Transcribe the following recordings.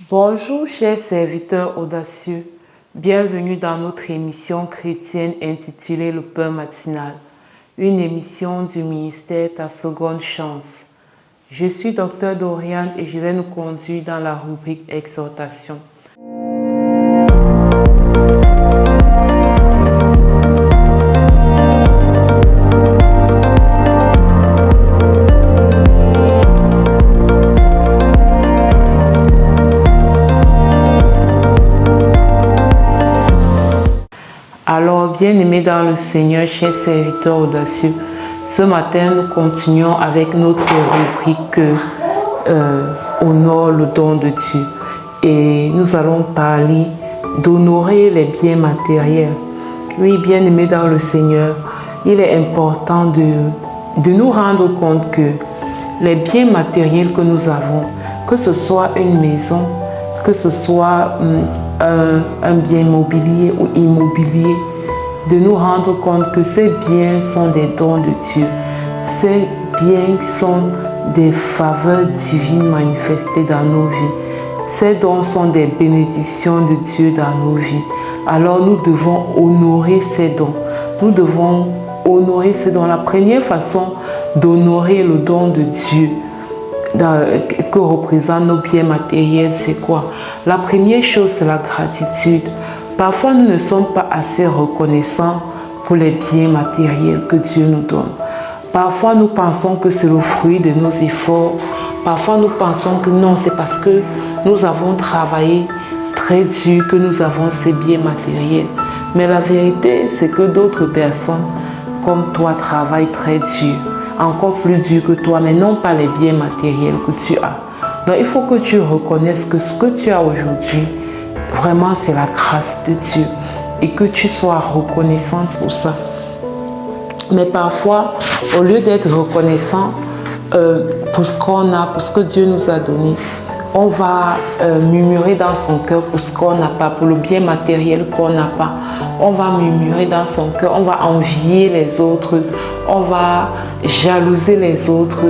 Bonjour chers serviteurs audacieux, bienvenue dans notre émission chrétienne intitulée Le Pain matinal, une émission du ministère Ta Seconde Chance. Je suis Dr Doriane et je vais nous conduire dans la rubrique Exhortation. Alors, bien-aimés dans le Seigneur, chers serviteurs audacieux, ce matin, nous continuons avec notre rubrique Honore le don de Dieu. Et nous allons parler d'honorer les biens matériels. Oui, bien-aimés dans le Seigneur, il est important de nous rendre compte que les biens matériels que nous avons, que ce soit une maison, que ce soit un bien mobilier ou immobilier, de nous rendre compte que ces biens sont des dons de Dieu. Ces biens sont des faveurs divines manifestées dans nos vies. Ces dons sont des bénédictions de Dieu dans nos vies. Alors nous devons honorer ces dons. Nous devons honorer ces dons. La première façon d'honorer le don de Dieu que représentent nos biens matériels, c'est quoi? La première chose, c'est la gratitude. Parfois, nous ne sommes pas assez reconnaissants pour les biens matériels que Dieu nous donne. Parfois, nous pensons que c'est le fruit de nos efforts. Parfois, nous pensons que non, c'est parce que nous avons travaillé très dur que nous avons ces biens matériels. Mais la vérité, c'est que d'autres personnes, comme toi, travaillent très dur. Encore plus dur que toi, mais non pas les biens matériels que tu as. Donc il faut que tu reconnaisses que ce que tu as aujourd'hui, vraiment c'est la grâce de Dieu et que tu sois reconnaissant pour ça. Mais parfois, au lieu d'être reconnaissant pour ce qu'on a, pour ce que Dieu nous a donné, on va murmurer dans son cœur pour ce qu'on n'a pas, pour le bien matériel qu'on n'a pas. On va murmurer dans son cœur, on va envier les autres, on va jalouser les autres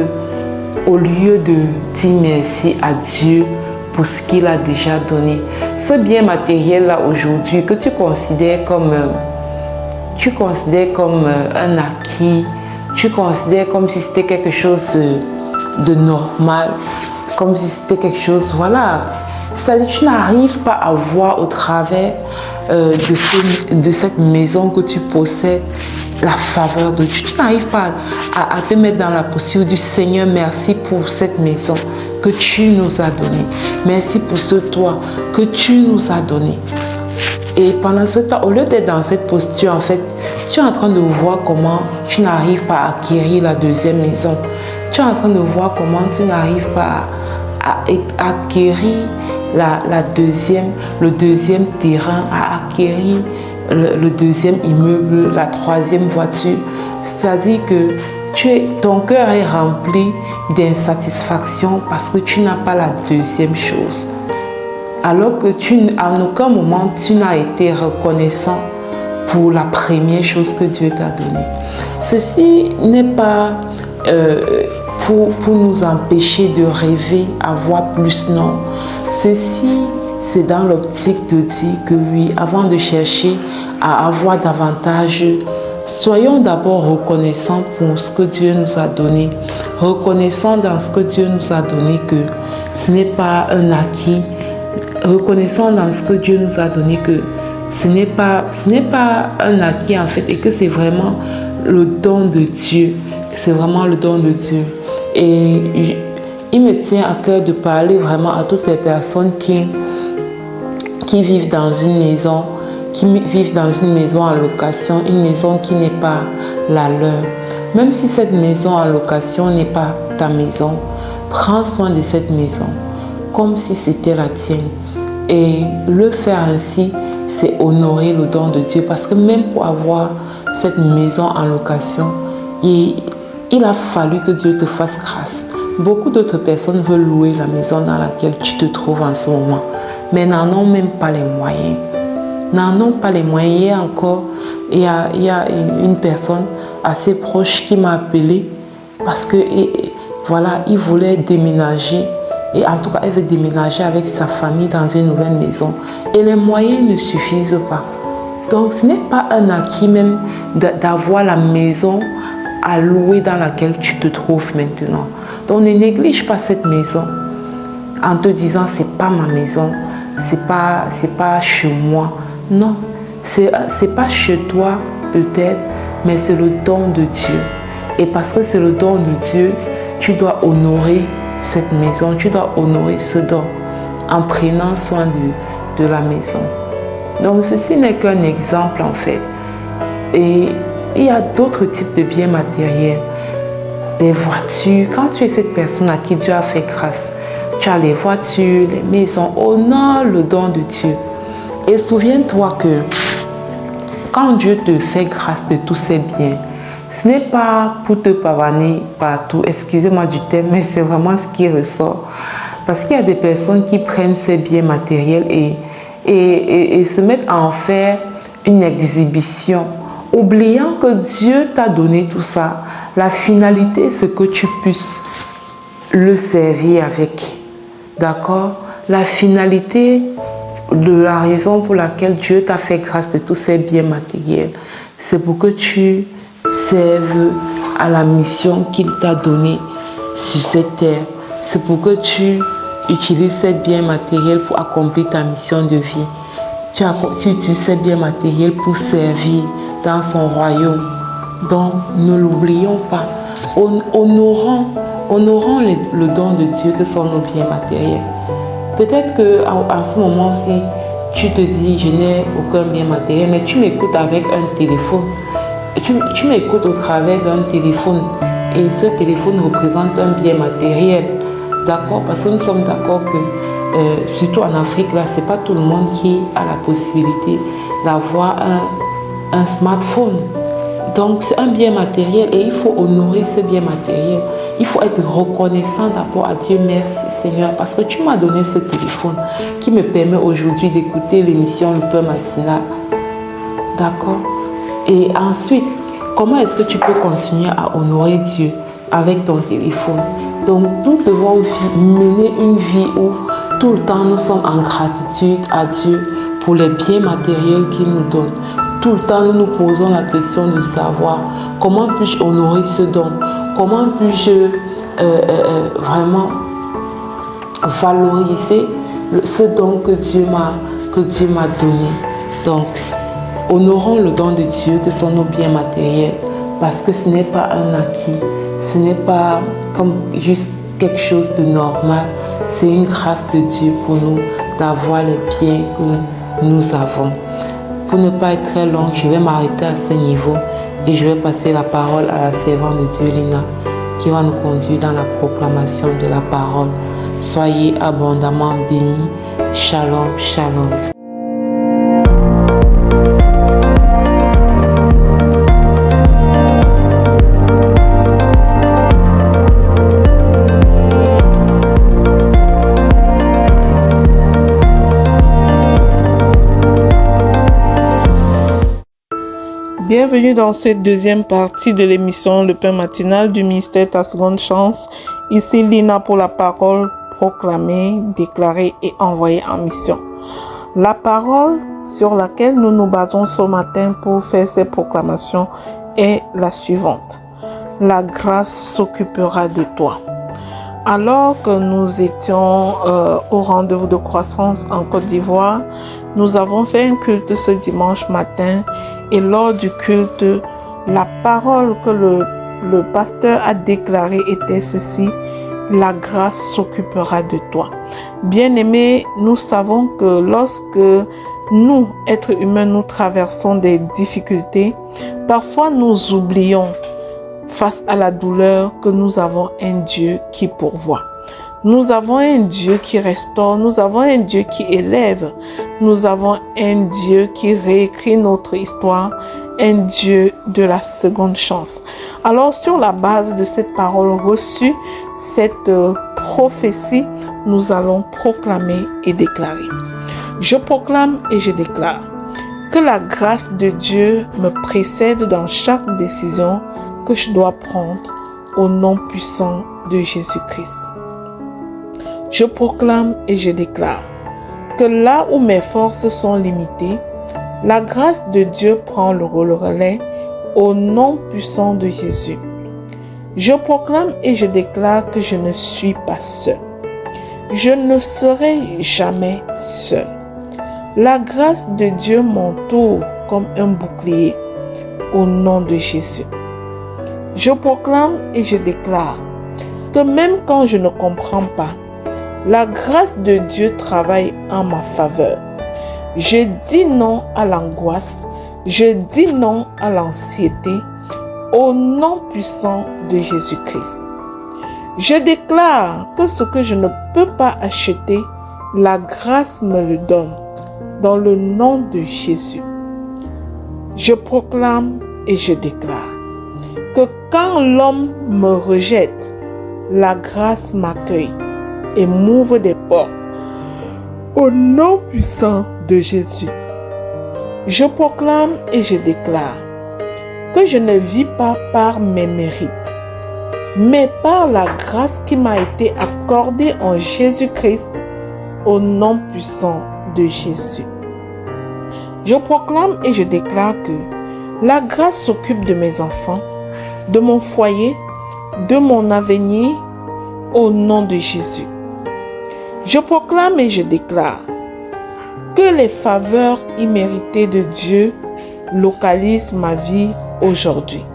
au lieu de dire merci à Dieu pour ce qu'il a déjà donné. Ce bien matériel-là aujourd'hui que tu considères comme un acquis, tu considères comme si c'était quelque chose de normal, comme si c'était quelque chose, voilà. C'est-à-dire que tu n'arrives pas à voir au travers de cette maison que tu possèdes la faveur de Dieu. Tu n'arrives pas à te mettre dans la posture du Seigneur, merci pour cette maison que tu nous as donnée. Merci pour ce toit que tu nous as donné. Et pendant ce temps, au lieu d'être dans cette posture, en fait, tu es en train de voir comment tu n'arrives pas à acquérir la deuxième maison. Tu es en train de voir comment tu n'arrives pas à acquérir le deuxième terrain, à acquérir le deuxième immeuble, la troisième voiture. C'est-à-dire que ton cœur est rempli d'insatisfaction parce que tu n'as pas la deuxième chose. Alors que à aucun moment tu n'as été reconnaissant pour la première chose que Dieu t'a donnée. Ceci n'est pas pour nous empêcher de rêver, avoir plus, non. Ceci, c'est dans l'optique de dire que oui, avant de chercher à avoir davantage, soyons d'abord reconnaissants pour ce que Dieu nous a donné. Reconnaissants dans ce que Dieu nous a donné que ce n'est pas un acquis. Reconnaissant dans ce que Dieu nous a donné que ce n'est pas un acquis en fait et que c'est vraiment le don de Dieu. C'est vraiment le don de Dieu. Et il me tient à cœur de parler vraiment à toutes les personnes qui vivent dans une maison, en location, une maison qui n'est pas la leur. Même si cette maison en location n'est pas ta maison, prends soin de cette maison comme si c'était la tienne. Et le faire ainsi, c'est honorer le don de Dieu. Parce que même pour avoir cette maison en location, il a fallu que Dieu te fasse grâce. Beaucoup d'autres personnes veulent louer la maison dans laquelle tu te trouves en ce moment, mais n'en ont même pas les moyens. N'en ont pas les moyens. Il y a une personne assez proche qui m'a appelé parce que voilà, il voulait déménager Et en tout cas, elle veut déménager avec sa famille dans une nouvelle maison. Et les moyens ne suffisent pas. Donc, ce n'est pas un acquis même d'avoir la maison à louer dans laquelle tu te trouves maintenant. Donc, ne néglige pas cette maison en te disant, c'est pas ma maison, c'est pas chez moi. Non, c'est pas chez toi peut-être, mais c'est le don de Dieu. Et parce que c'est le don de Dieu, tu dois honorer cette maison, tu dois honorer ce don en prenant soin de la maison. Donc ceci n'est qu'un exemple en fait. Et il y a d'autres types de biens matériels. Des voitures, quand tu es cette personne à qui Dieu a fait grâce, tu as les voitures, les maisons, honore le don de Dieu. Et souviens-toi que quand Dieu te fait grâce de tous ces biens, ce n'est pas pour te pavaner partout, excusez-moi du terme, mais c'est vraiment ce qui ressort. Parce qu'il y a des personnes qui prennent ces biens matériels et se mettent à en faire une exhibition, oubliant que Dieu t'a donné tout ça. La finalité, c'est que tu puisses le servir avec. D'accord? La finalité de la raison pour laquelle Dieu t'a fait grâce de tous ces biens matériels, c'est pour que tu serves à la mission qu'il t'a donnée sur cette terre. C'est pour que tu utilises ces biens matériels pour accomplir ta mission de vie. Tu utilises ces biens matériels pour servir dans son royaume. Donc, ne l'oublions pas. Honorons le don de Dieu que sont nos biens matériels. Peut-être qu'en ce moment-ci, tu te dis, je n'ai aucun bien matériel, mais tu m'écoutes avec un téléphone. Tu m'écoutes au travers d'un téléphone. Et ce téléphone représente un bien matériel. D'accord? Parce que nous sommes d'accord que, surtout en Afrique, là, ce n'est pas tout le monde qui a la possibilité d'avoir un smartphone. Donc, c'est un bien matériel et il faut honorer ce bien matériel. Il faut être reconnaissant d'abord à Dieu. Merci Seigneur, parce que tu m'as donné ce téléphone qui me permet aujourd'hui d'écouter l'émission Le Pain Matinal. D'accord? Et ensuite, comment est-ce que tu peux continuer à honorer Dieu avec ton téléphone? Donc, nous devons mener une vie où tout le temps nous sommes en gratitude à Dieu pour les biens matériels qu'il nous donne. Tout le temps, nous nous posons la question de savoir comment puis-je honorer ce don? Comment puis-je vraiment valoriser ce don que Dieu m'a donné? Donc, honorons le don de Dieu que sont nos biens matériels, parce que ce n'est pas un acquis, ce n'est pas comme juste quelque chose de normal, c'est une grâce de Dieu pour nous d'avoir les biens que nous avons. Pour ne pas être très long, je vais m'arrêter à ce niveau et je vais passer la parole à la servante de Dieu, Lina, qui va nous conduire dans la proclamation de la parole. Soyez abondamment bénis. Shalom, shalom. Bienvenue dans cette deuxième partie de l'émission Le Pain Matinal du ministère Ta Seconde Chance. Ici Lina pour la parole proclamée, déclarée et envoyée en mission. La parole sur laquelle nous nous basons ce matin pour faire ces proclamations est la suivante. La grâce s'occupera de toi. Alors que nous étions au rendez-vous de croissance en Côte d'Ivoire, nous avons fait un culte ce dimanche matin et lors du culte, la parole que le pasteur a déclarée était ceci: la grâce s'occupera de toi. Bien-aimés, nous savons que lorsque nous, êtres humains, nous traversons des difficultés, parfois nous oublions face à la douleur que nous avons un Dieu qui pourvoit. Nous avons un Dieu qui restaure, nous avons un Dieu qui élève, nous avons un Dieu qui réécrit notre histoire, un Dieu de la seconde chance. Alors, sur la base de cette parole reçue, cette prophétie, nous allons proclamer et déclarer. Je proclame et je déclare que la grâce de Dieu me précède dans chaque décision que je dois prendre au nom puissant de Jésus-Christ. Je proclame et je déclare que là où mes forces sont limitées, la grâce de Dieu prend le relais au nom puissant de Jésus. Je proclame et je déclare que je ne suis pas seul. Je ne serai jamais seul. La grâce de Dieu m'entoure comme un bouclier au nom de Jésus. Je proclame et je déclare que même quand je ne comprends pas, la grâce de Dieu travaille en ma faveur. Je dis non à l'angoisse, je dis non à l'anxiété, au nom puissant de Jésus-Christ. Je déclare que ce que je ne peux pas acheter, la grâce me le donne, dans le nom de Jésus. Je proclame et je déclare que quand l'homme me rejette, la grâce m'accueille et m'ouvre des portes, au nom puissant de Jésus. Je proclame et je déclare que je ne vis pas par mes mérites, mais par la grâce qui m'a été accordée en Jésus-Christ, au nom puissant de Jésus. Je proclame et je déclare que la grâce s'occupe de mes enfants, de mon foyer, de mon avenir, au nom de Jésus. Je proclame et je déclare que les faveurs imméritées de Dieu localisent ma vie aujourd'hui.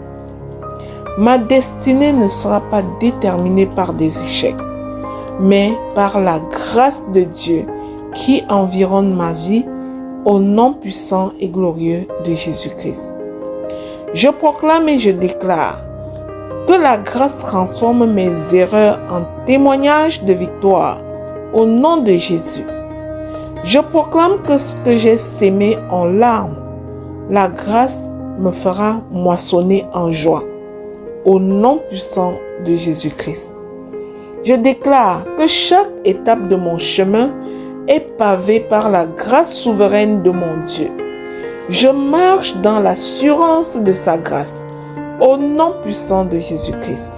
Ma destinée ne sera pas déterminée par des échecs, mais par la grâce de Dieu qui environne ma vie au nom puissant et glorieux de Jésus-Christ. Je proclame et je déclare que la grâce transforme mes erreurs en témoignages de victoire au nom de Jésus. Je proclame que ce que j'ai sémé en larmes, la grâce me fera moissonner en joie au nom puissant de Jésus-Christ. Je déclare que chaque étape de mon chemin est pavée par la grâce souveraine de mon Dieu. Je marche dans l'assurance de sa grâce au nom puissant de Jésus-Christ.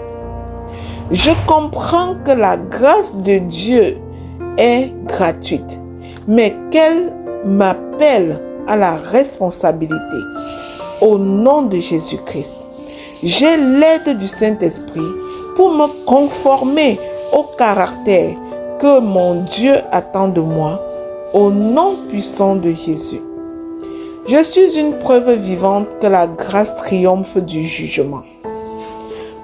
Je comprends que la grâce de Dieu est gratuite, mais qu'elle m'appelle à la responsabilité au nom de Jésus-Christ. J'ai l'aide du Saint-Esprit pour me conformer au caractère que mon Dieu attend de moi au nom puissant de Jésus. Je suis une preuve vivante que la grâce triomphe du jugement.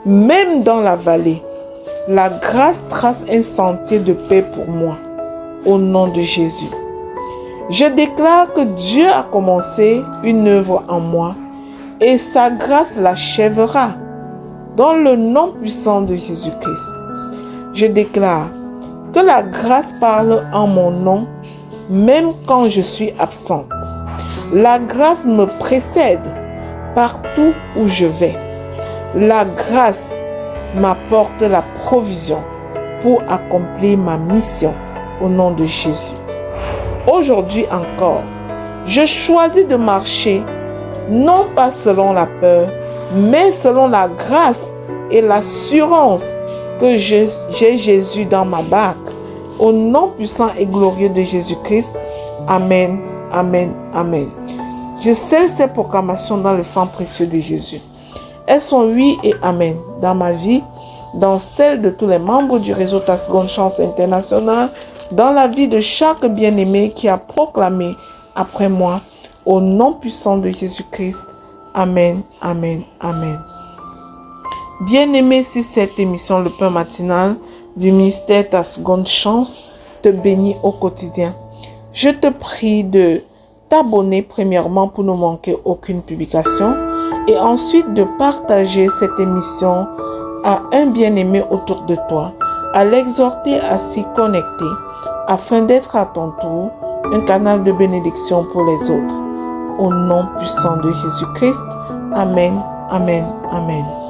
Même dans la vallée, la grâce trace un sentier de paix pour moi au nom de Jésus. Je déclare que Dieu a commencé une œuvre en moi et sa grâce l'achèvera dans le nom puissant de Jésus-Christ. Je déclare que la grâce parle en mon nom même quand je suis absente. La grâce me précède partout où je vais. La grâce m'apporte la provision pour accomplir ma mission au nom de Jésus. Aujourd'hui encore, je choisis de marcher non pas selon la peur, mais selon la grâce et l'assurance que j'ai Jésus dans ma barque. Au nom puissant et glorieux de Jésus-Christ. Amen, amen, amen. Je scelle ces proclamations dans le sang précieux de Jésus. Elles sont oui et amen dans ma vie, dans celle de tous les membres du réseau Ta Seconde Chance International, dans la vie de chaque bien-aimé qui a proclamé après moi, au nom puissant de Jésus-Christ. Amen, amen, amen. Bien-aimé, si cette émission, le pain matinal du ministère Ta Seconde Chance, te bénit au quotidien, je te prie de t'abonner premièrement pour ne manquer aucune publication et ensuite de partager cette émission à un bien-aimé autour de toi, à l'exhorter à s'y connecter afin d'être à ton tour un canal de bénédiction pour les autres. Au nom puissant de Jésus-Christ. Amen, amen, amen.